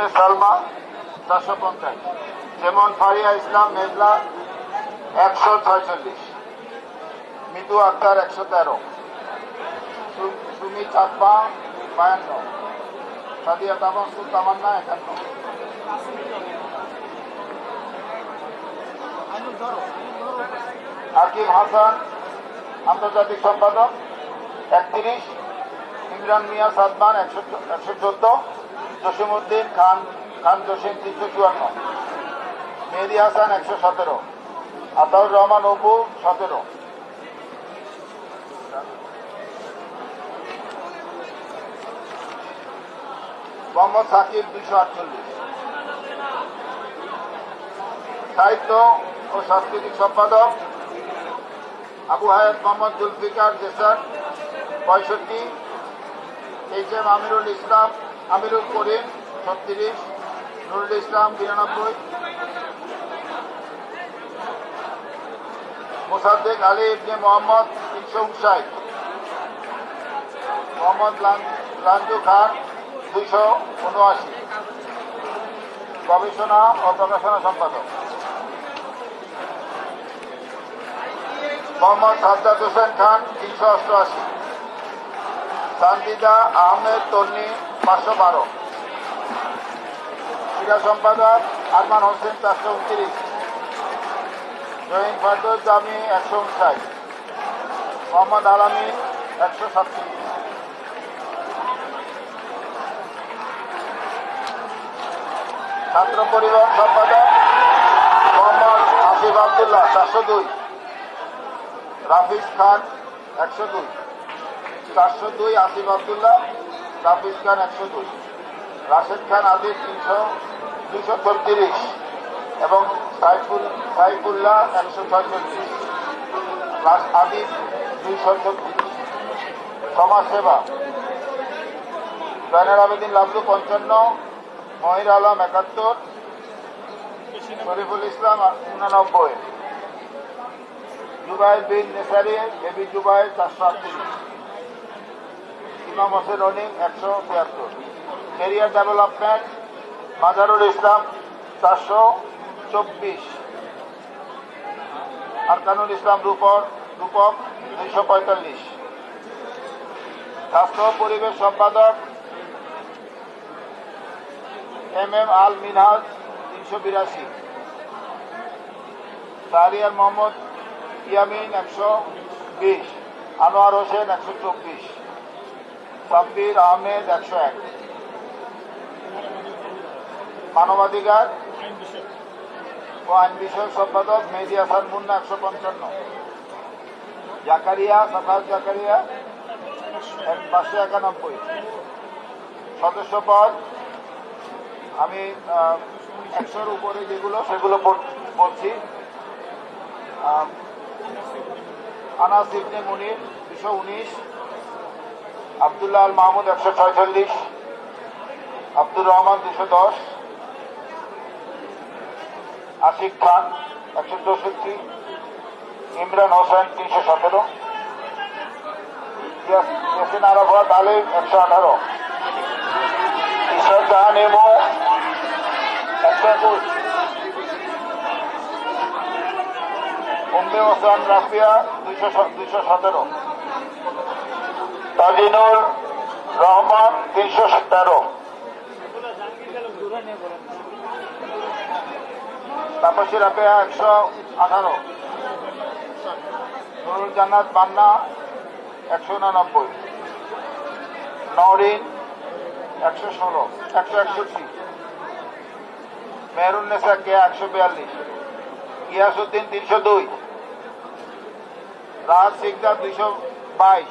উম্মে সালমা 450, যেমন ফারিয়া ইসলাম মেজলা 146, মিতু আক্তার 113, সুমি চাকমা 52, সাদিয়া তামাসুল তামান্না 51, হাকিম হাসান আন্তর্জাতিক সম্পাদক 31, ইমরান মিয়া সাদমান 114, জসিমউদ্দিন খান জসিম 354, মেহেদি হাসান 117, আতাউর রহমান অপু 17, মোহাম্মদ সাকিব 248। সাহিত্য ও সাংস্কৃতিক সম্পাদক আবু হায়াত মোহাম্মদ জুলফিকার জেসার 65, এইচ এম আমিরুল করিম 36, নুরুল ইসলাম 92, মোসাদ্দেক আলী ইবনে মোহাম্মদ 359, মোহাম্মদ লাঞ্জু খান 279, গবেষণা ও প্রকাশনা সম্পাদক মোহাম্মদ সাজ্জাদ হোসেন খান 388, সানজিদা আহমেদ তন্নি 512, ক্রীড়া সম্পাদক আরমান হোসেন 429, জহিন ফারদৌস জামি 159, মোহাম্মদ আলামিন 137, ছাত্র পরিবহন সম্পাদক মোহাম্মদ আসিফ আবদুল্লাহ 402, রাফিজ খান 402, আসিফ আবদুল্লাহ, রাফিজ খান 102, রাশেদ খান আদিব 236 এবং সাইফুল্লাহ 146, আদিব 236। সমাজসেবা জয়নাল আবেদিন লাবলু 55, মহির আলম 71, শরীফুল ইসলাম 89, জুবাইর বিন নেসারি এবি জুবাইর 438, ইমাম হোসেন রনিম 173, ক্যারিয়ার ডেভেলপমেন্ট মাজারুল ইসলাম 424, আরকানুল ইসলাম রূপক 245, স্বাস্থ্য পরিবেশ সম্পাদক এম আল মিনহাজ 382, শাহরিয়ার মোহাম্মদ ইয়ামিন 120, আনোয়ার হোসেন 124, সাব্বির আহমেদ 101, মানবাধিকার ও আইন বিষয়ক সম্পাদক মেহেদি হাসান মুন্না 155, সাফাত জাকারিয়া 591, সদস্য পদ আমি 100-র উপরে যেগুলো সেগুলো বলছি। আনাস ইবনে মুনির 219, আব্দুল্লাহ আল মাহমুদ 146, আব্দুর রহমান 210, আশিক খান 164, ইমরান হোসেন 317, ইয়াসিন আরাফাত আলিম 118, ইশরাত জাহান ইমু 121, উম্মে হোসেন রাফিয়া 217, তাজিনুর রহমান 313, তাপসী রাফিয়া 118, নুরুল জান্নাত বান্না 189, নওরিন 161, মেহরুন নেসা কে 142, গিয়াসউদ্দিন 302, রাহাত সিকদার 222,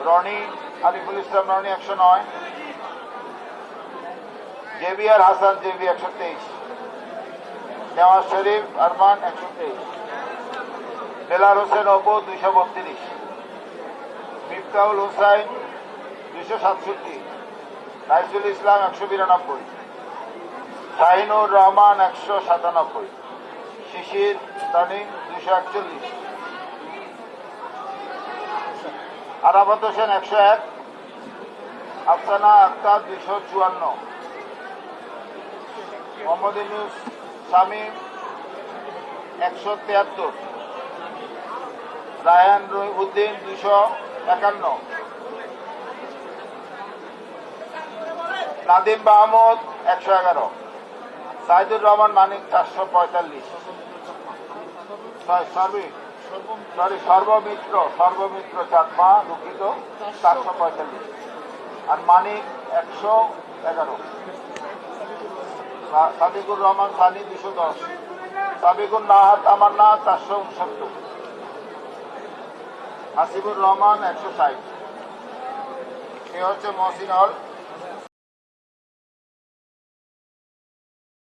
রনি আলিফুল ইসলাম রনি 109, জেবিআর হাসান জেবি 123, নেওয়াজ শরীফ আরমান 123, বেলাল হোসেন অপু 232, মিফতাহুল হুসাইন 267, নাইসুল ইসলাম 192, শাহিনুর রহমান 197, শিশির তানিম 241, আরাফাত হোসেন 101, আফসানা আক্তার 254, মোহাম্মদ ইউনুস শামীম 173, রায়হান উদ্দিন 251, নাদিম মাহমুদ 111, সাইদুর রহমান মানিক 445, সর্বমিত্র চাকমা দুঃখিত 445, আর মানিক 111, সাদিকুর রহমান সানি 210, সাবিকুর নাহার তামান্না 469, হাসিবুর রহমান 160। এ হচ্ছে মহসিন হল।